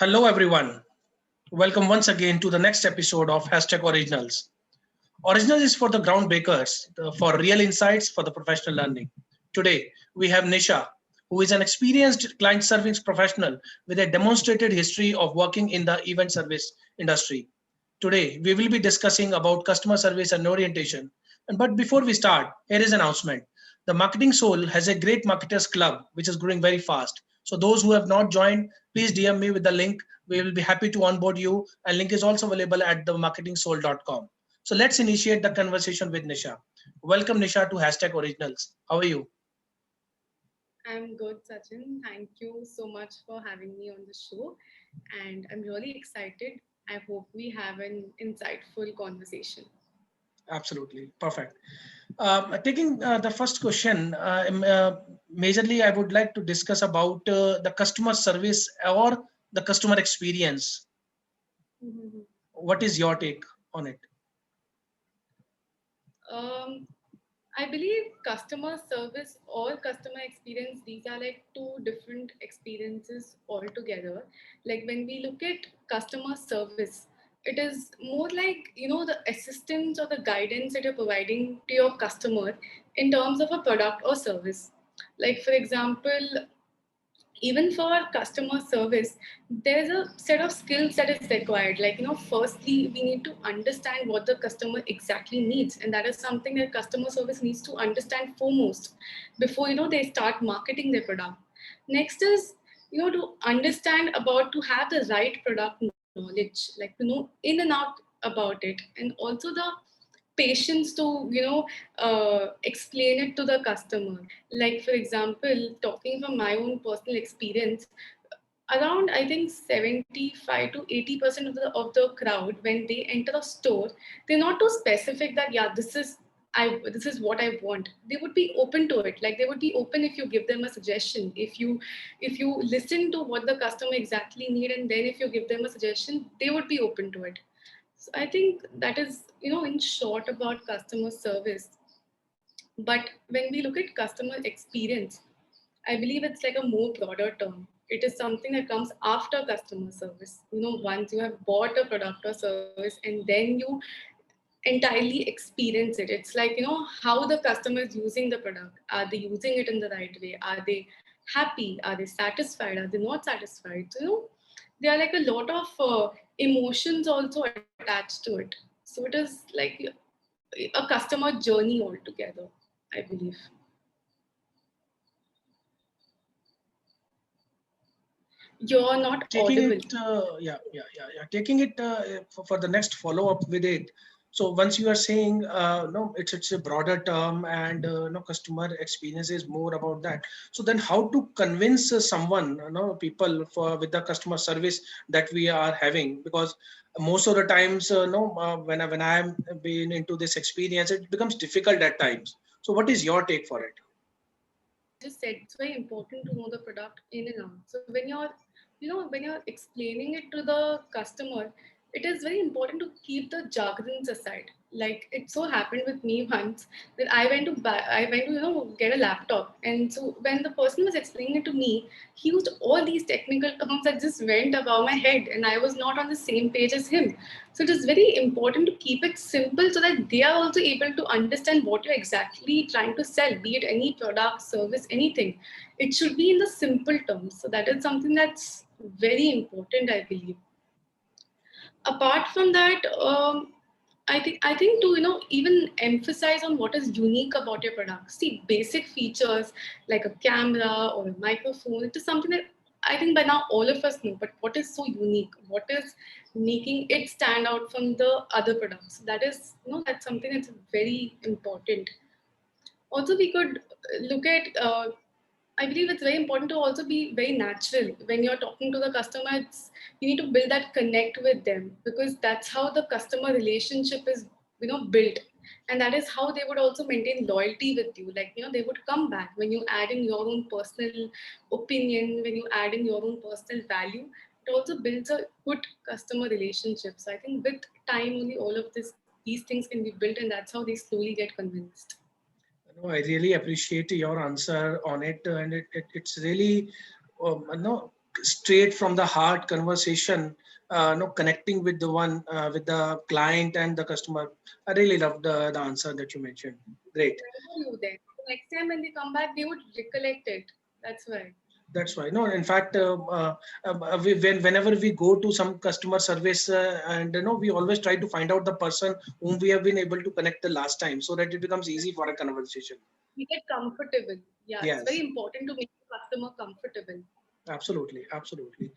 Hello, everyone. Welcome once again to the next episode of Hashtag Originals. Originals is for the groundbreakers, for real insights, for the professional learning. Today, we have Nisha, who is an experienced client service professional with a demonstrated history of working in the event service industry. Today, we will be discussing about customer service and orientation. But before we start, here is an announcement. The Marketing Soul has a great marketers club which is growing very fast. So those who have not joined, please DM me with the link. We will be happy to onboard you. And link is also available at themarketingsoul.com. So let's initiate the conversation with Nisha. Welcome Nisha to Hashtag Originals. How are you? I'm good, Sachin. Thank you so much for having me on the show. And I'm really excited. I hope we have an insightful conversation. Absolutely. Perfect. Taking the first question, majorly I would like to discuss about the customer service or the customer experience. Mhm. What is your take on it? Um, I believe customer service or customer experience, these are like two different experiences altogether. Like when we look at customer service, it is more like, the assistance or the guidance that you're providing to your customer in terms of a product or service. Like, for example, even for customer service, there's a set of skills that is required. Like, firstly, we need to understand what the customer exactly needs, and that is something that customer service needs to understand foremost before they start marketing their product. Next is, to understand about, to have the right product knowledge, like to know in and out about it, and also the patience to explain it to the customer. Like, for example, talking from my own personal experience, around, I think, 75 to 80% of the crowd, when they enter a store, they're not too specific that, yeah, this is what I want. They would be open to it. Like, they would be open if you give them a suggestion, if you listen to what the customer exactly need, and then if you give them a suggestion, they would be open to it. So I think that is, in short, about customer service. But when we look at customer experience, I believe it's like a more broader term. It is something that comes after customer service. Once you have bought a product or service and then you entirely experience it. It's like, how the customer is using the product. Are they using it in the right way? Are they happy? Are they satisfied? Are they not satisfied? So, there are like a lot of emotions also attached to it. So it is like a customer journey altogether, I believe. You're not Taking audible. it, yeah. Taking it for the next follow up with it. So once you are saying, no, it's a broader term, and no, customer experience is more about that. So then, how to convince someone, people for with the customer service that we are having? Because most of the times, no, when I'm being into this experience, it becomes difficult at times. So what is your take for it? I just said it's very important to know the product in and out. So when you're explaining it to the customer, it is very important to keep the jargons aside. Like, it so happened with me once that I went to get a laptop, and so when the person was explaining it to me, he used all these technical terms that just went above my head, and I was not on the same page as him. So it is very important to keep it simple so that they are also able to understand what you're exactly trying to sell, be it any product, service, anything. It should be in the simple terms. So that is something that's very important, I believe. Apart from that, I think to even emphasize on what is unique about your product. See, basic features like a camera or a microphone. It is something that I think by now all of us know. But what is so unique? What is making it stand out from the other products? That is, that's something that's very important. Also, we could look at. I believe it's very important to also be very natural when you're talking to the customer. You need to build that connect with them, because that's how the customer relationship is, built, and that is how they would also maintain loyalty with you. Like, they would come back when you add in your own personal opinion, when you add in your own personal value. It also builds a good customer relationship. So I think with time only all of these things can be built, and that's how they slowly get convinced. No, I really appreciate your answer on it, and it's really, no. straight from the heart conversation, no, connecting with the one, with the client and the customer. I really loved the answer that you mentioned. Great. Remember you then. So next time when they come back, they would recollect it. That's why. That's why. No, in fact, whenever we go to some customer service, and we always try to find out the person whom we have been able to connect the last time, so that it becomes easy for a conversation. We get comfortable. Yeah, it's very Yes, important to make the customer comfortable. absolutely, absolutely.